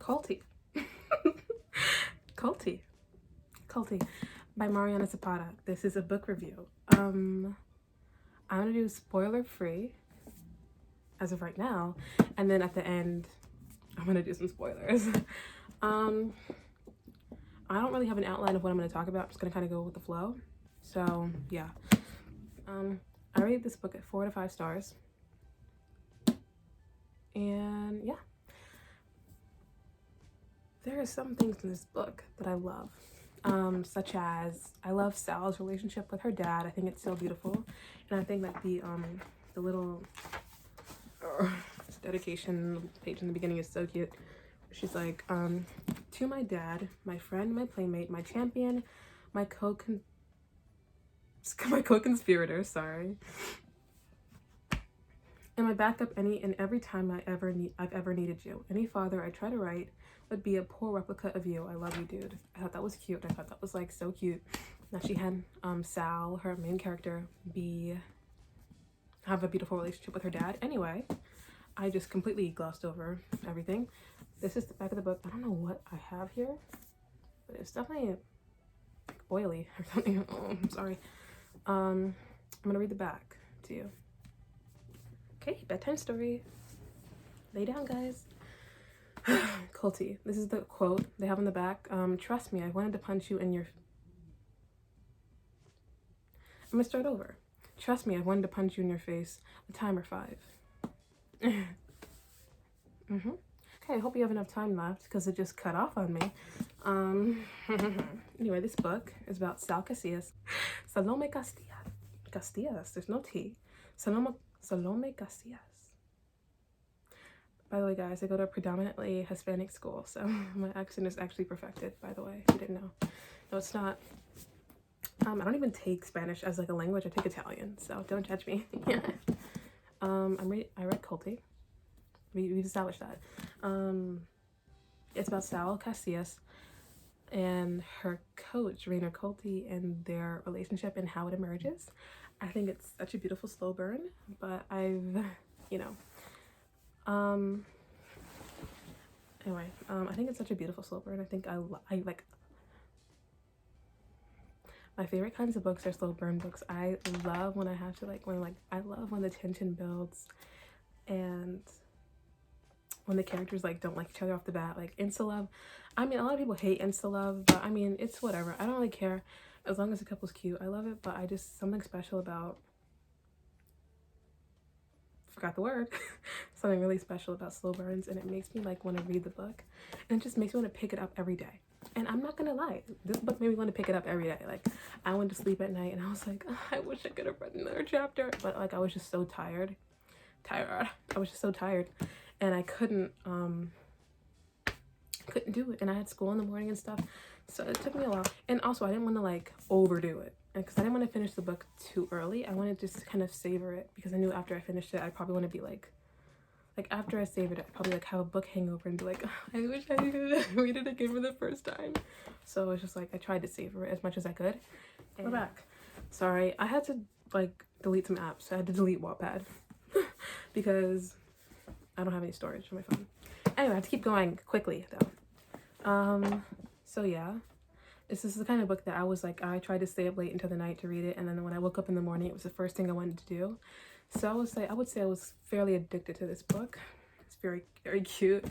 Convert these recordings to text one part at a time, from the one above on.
Kulti. Kulti. Kulti by Mariana Zapata. This is a book review. I'm gonna do spoiler free as of right now, and then at the end I'm gonna do some spoilers. I don't really have an outline of what I'm gonna talk about. I'm just gonna kind of go with the flow. So yeah, I rate this book at 4 to 5 stars, and yeah, there are some things in this book that I love. Such as I love Sal's relationship with her dad. I think it's so beautiful, and I think that the little dedication page in the beginning is so cute. She's like, to my dad, my friend, my playmate, my champion, my co-conspirator, sorry, and my backup any and every time I've ever needed you. Any father I try to write would be a poor replica of you. I love you, dude. I thought that was cute. I thought that was like so cute that she had Sal, her main character, have a beautiful relationship with her dad. Anyway, I just completely glossed over everything. This is the back of the book. I don't know what I have here, but it's definitely like oily or something. Oh, I'm sorry. I'm gonna read the back to you. Okay, bedtime story. Lay down, guys. Kulti. This is the quote they have on the back. Trust me, I wanted to punch you in your... I'm gonna start over. Trust me, I wanted to punch you in your face. A timer 5. Okay, I hope you have enough time left because it just cut off on me. Anyway, this book is about Sal Casillas. Salome Casillas. There's no T. Salome Casillas. By the way, guys, I go to a predominantly Hispanic school, so my accent is actually perfected, by the way, if you didn't know. No, it's not. I don't even take Spanish as like a language. I take Italian, so don't judge me. I read Kulti. We've established that. It's about Sal Casillas and her coach, Rainer Kulti, and their relationship and how it emerges. I think it's such a beautiful slow burn, but anyway, I think it's such a beautiful slow burn. I think I like my favorite kinds of books are slow burn books. I love when I have to I love when the tension builds and when the characters like don't like each other off the bat, like insta love. I mean, a lot of people hate insta love, but I mean, it's whatever. I don't really care as long as the couple's cute. I love it, but I just something special about forgot the word something really special about slow burns, and it makes me like want to read the book, and it just makes me want to pick it up every day. And I'm not gonna lie, this book made me want to pick it up every day. Like I went to sleep at night and I was like, oh, I wish I could have read another chapter, but like I was just so tired. I was just so tired, and I couldn't do it, and I had school in the morning and stuff, so it took me a while. And also I didn't want to like overdo it because I didn't want to finish the book too early. I wanted to just kind of savor it because I knew after I finished it I'd probably want to be like after I savored it I'd probably like have a book hangover and be like, oh, I wish I could read it again for the first time. So it's just like I tried to savor it as much as I could. And we're back. Sorry, I had to like delete some apps. I had to delete Wattpad because I don't have any storage on my phone. Anyway, I have to keep going quickly though. So yeah, this is the kind of book that I was like, I tried to stay up late into the night to read it, and then when I woke up in the morning, it was the first thing I wanted to do. So I would say I was fairly addicted to this book. It's very, very cute.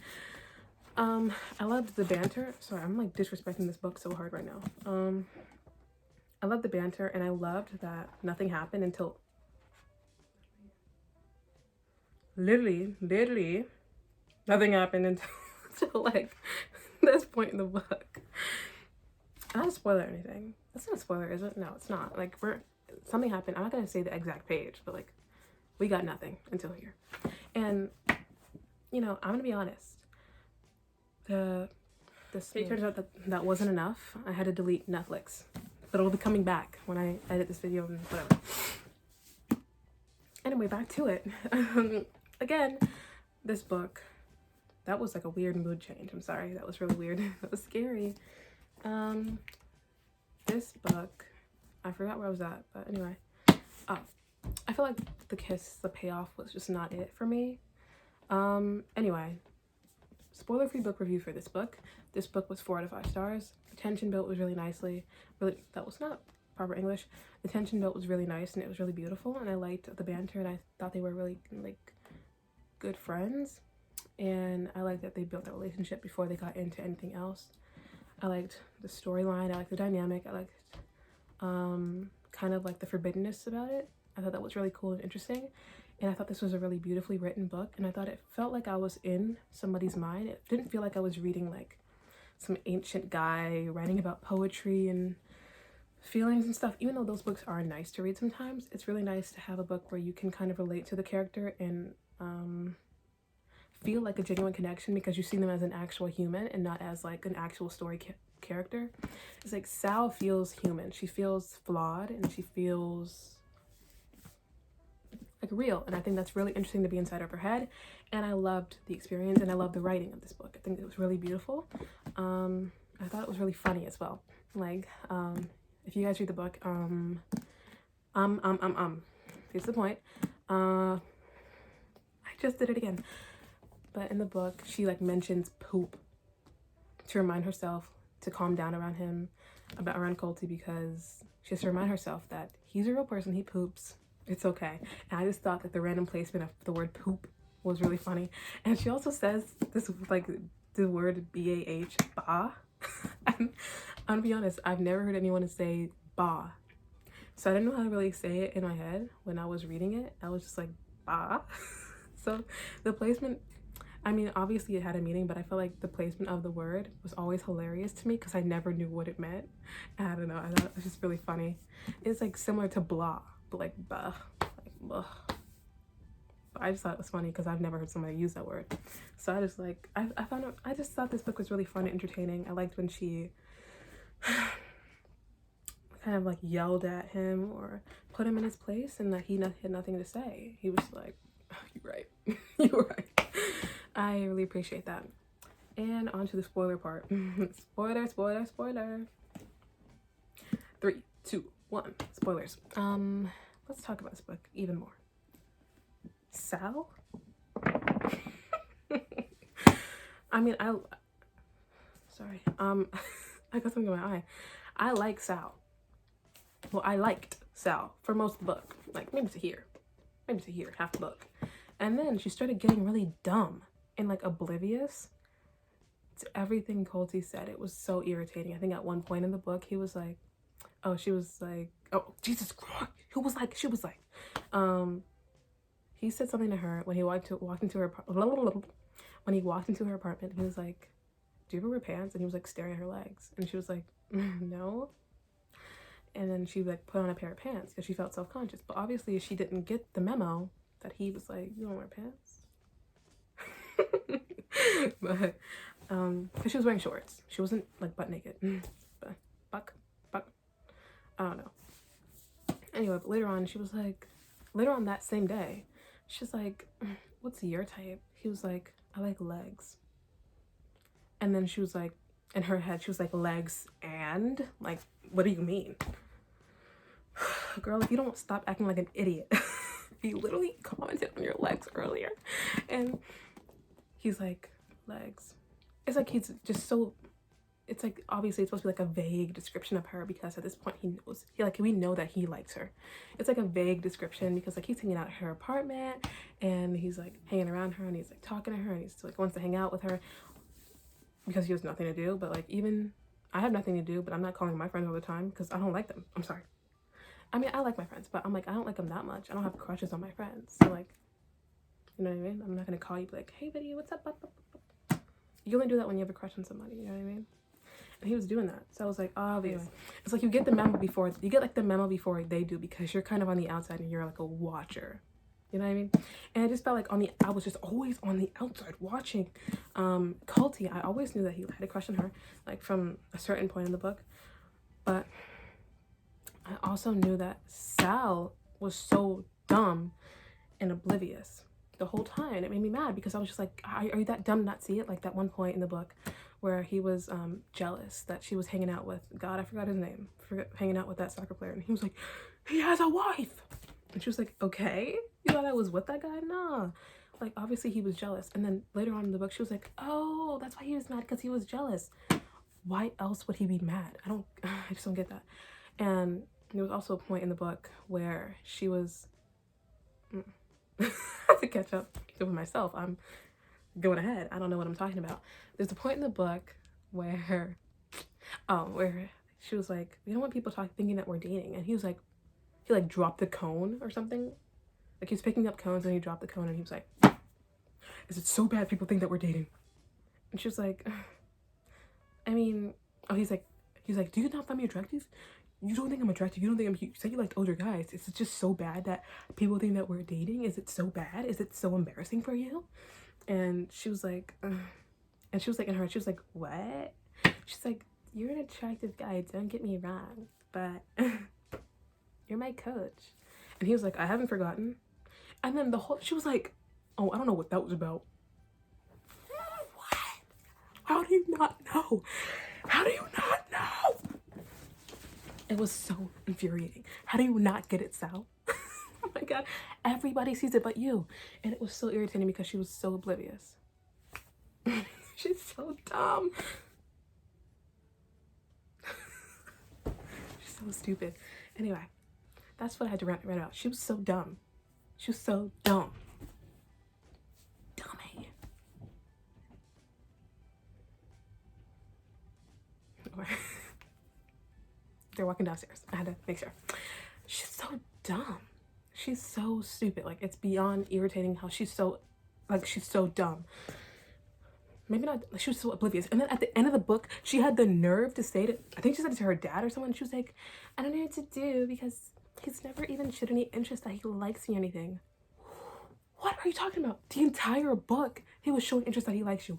I loved the banter. Sorry, I'm like disrespecting this book so hard right now. I loved the banter, and I loved that nothing happened until literally nothing happened until like this point in the book. I don't spoil anything. That's not a spoiler, is it? No, it's not. Like something happened. I'm not gonna say the exact page, but like we got nothing until here. And I'm gonna be honest. It turns out that wasn't enough. I had to delete Netflix, but it'll be coming back when I edit this video and whatever. Anyway, back to it. Again, this book, that was like a weird mood change. I'm sorry, that was really weird. That was scary. This book, I forgot where I was at, but anyway. Oh, I feel like the payoff was just not it for me. Anyway, spoiler-free book review for this book. This book was 4 out of 5 stars. The tension built was really nicely. Really, that was not proper English. The tension built was really nice and it was really beautiful, and I liked the banter, and I thought they were really like good friends, and I liked that they built a relationship before they got into anything else. I liked the storyline. I liked the dynamic. I liked kind of like the forbiddenness about it. I thought that was really cool and interesting, and I thought this was a really beautifully written book, and I thought it felt like I was in somebody's mind. It didn't feel like I was reading like some ancient guy writing about poetry and feelings and stuff. Even though those books are nice to read sometimes, it's really nice to have a book where you can kind of relate to the character and feel like a genuine connection because you see them as an actual human and not as like an actual story character. It's like Sal feels human. She feels flawed and she feels like real, and I think that's really interesting to be inside of her head, and I loved the experience and I loved the writing of this book. I think it was really beautiful. I thought it was really funny as well. Like if you guys read the book, here's the point. I just did it again. But in the book, she like mentions poop to remind herself to calm down around him, around Kulti, because she has to remind herself that he's a real person, he poops, it's okay. And I just thought that the random placement of the word poop was really funny. And she also says this, like the word B-A-H, ba. I'm gonna be honest, I've never heard anyone say ba. So I didn't know how to really say it in my head when I was reading it. I was just like, ba. So the placement, I mean, obviously it had a meaning, but I felt like the placement of the word was always hilarious to me because I never knew what it meant. And I don't know, I thought it was just really funny. It's like similar to blah, but like bah, like blah. But I just thought it was funny because I've never heard somebody use that word. So I just like, I just thought this book was really fun and entertaining. I liked when she kind of like yelled at him or put him in his place and that he had nothing to say. He was like, oh, you're right, you're right. I really appreciate that. And on to the spoiler part. Spoiler, spoiler, spoiler. 3, 2, 1. Spoilers. Let's talk about this book even more. Sal? I mean, sorry. I got something in my eye. I like Sal. Well, I liked Sal for most of the book. Like, maybe to here. Maybe to here, half the book. And then she started getting really dumb and like oblivious to everything Kulti said. It was so irritating. I think at one point in the book, he was like, oh, she was like, oh, Jesus Christ. He said something to her when he walked into her apartment. He was like, do you ever wear pants? And he was like staring at her legs. And she was like, no. And then she like put on a pair of pants because she felt self-conscious. But obviously she didn't get the memo that he was like, you don't wear pants? But because she was wearing shorts. She wasn't like butt naked. But buck. I don't know. Anyway, but later on that same day, she's like, what's your type? He was like, I like legs. And then she was like, in her head, she was like, legs and? Like, what do you mean? Girl, if you don't stop acting like an idiot. He literally commented on your legs earlier. And he's like, legs. It's like he's just so, it's like obviously it's supposed to be like a vague description of her because at this point we know that he likes her. It's like a vague description because like he's hanging out at her apartment and he's like hanging around her and he's like talking to her and he's like wants to hang out with her because he has nothing to do. But like even I have nothing to do, but I'm not calling my friends all the time because I don't like them. I'm sorry. I mean, I like my friends, but I'm like, I don't like them that much. I don't have crushes on my friends. So like, you know what I mean? I'm not gonna call you be like, hey buddy, what's up? You only do that when you have a crush on somebody, you know what I mean? And he was doing that. So I was like, obvious. Anyway, it's like you get the memo before they do because you're kind of on the outside and you're like a watcher. You know what I mean? And I just felt like I was just always on the outside watching Kulti. I always knew that he had a crush on her, like from a certain point in the book. But I also knew that Sal was so dumb and oblivious the whole time. And it made me mad because I was just like, are you that dumb to not see it? Like that one point in the book where he was jealous that she was hanging out with, God, I forgot his name, hanging out with that soccer player. And he was like, he has a wife. And she was like, okay, you thought I was with that guy? Nah. Like, obviously he was jealous. And then later on in the book, she was like, oh, that's why he was mad, because he was jealous. Why else would he be mad? I just don't get that. And there was also a point in the book where she was, I have to catch up with myself. I'm going ahead. I don't know what I'm talking about. There's a point in the book where she was like, we don't want people thinking that we're dating. And he was like, he like dropped the cone or something. Like he was picking up cones and he dropped the cone and he was like, is it so bad people think that we're dating? And she was like, I mean, oh, he's like, do you not find me attractive? You don't think I'm attractive? You don't think I'm cute? You said you liked older guys. Is it just so bad that people think that we're dating? Is it so bad? Is it so embarrassing for you? And she was like, and she was like, in her head, she was like, what? She's like, you're an attractive guy, don't get me wrong, but you're my coach. And he was like, I haven't forgotten. And then she was like, oh, I don't know what that was about. What? How do you not know? How do you not know? It was so infuriating. How do you not get it, Sal? Oh my God, everybody sees it but you. And it was so irritating because she was so oblivious. She's so dumb. She's so stupid. Anyway, that's what I had to rant about. She was so dumb. She was so dumb. Dummy. They're walking downstairs. I had to make sure. She's so dumb. She's so stupid. Like, it's beyond irritating how she's so dumb. Maybe not, she was so oblivious. And then at the end of the book, she had the nerve to say I think she said it to her dad or someone. She was like, I don't know what to do because he's never even showed any interest that he likes me or anything. What are you talking about? The entire book, he was showing interest that he likes you.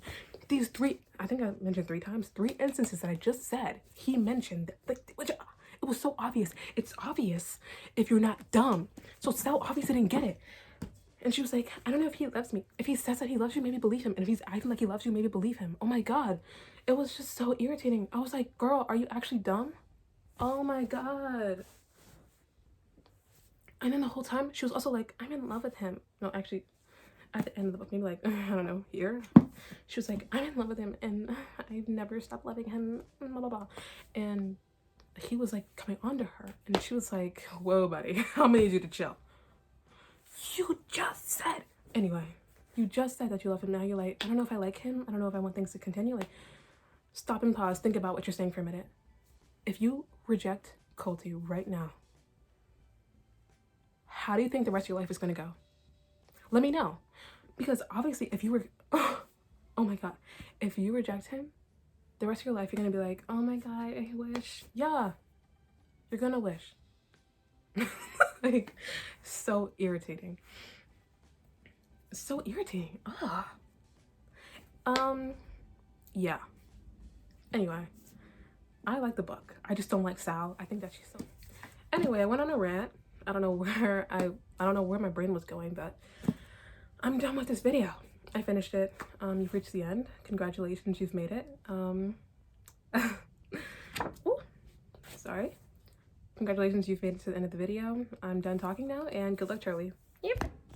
These I think I mentioned 3 times, 3 instances that I just said, he mentioned, like, which, it was so obvious. It's obvious if you're not dumb. So Sal obviously didn't get it. And she was like, I don't know if he loves me. If he says that he loves you, maybe believe him. And if he's acting like he loves you, maybe believe him. Oh my God. It was just so irritating. I was like, girl, are you actually dumb? Oh my God. And then the whole time, she was also like, I'm in love with him. No, actually, at the end of the book, maybe like, I don't know, here. She was like, I'm in love with him and I've never stopped loving him, blah, blah, blah. And he was like coming on to her. And she was like, whoa, buddy, I'm gonna need you to chill. You just said. Anyway, you just said that you love him. Now you're like, I don't know if I like him. I don't know if I want things to continue. Like, stop and pause. Think about what you're saying for a minute. If you reject Kulti right now, how do you think the rest of your life is going to go? Let me know. Because obviously, if you were, oh my God, if you reject him, the rest of your life, you're going to be like, oh my God, I wish. Yeah, you're going to wish. Like, so irritating. So irritating. Yeah. Anyway, I like the book. I just don't like Sal. I think that she's so. Anyway, I went on a rant. I don't know where my brain was going, but I'm done with this video. I finished it. You've reached the end. Congratulations, you've made it. Ooh, sorry. Congratulations, you've made it to the end of the video. I'm done talking now, and good luck, Charlie. Yep.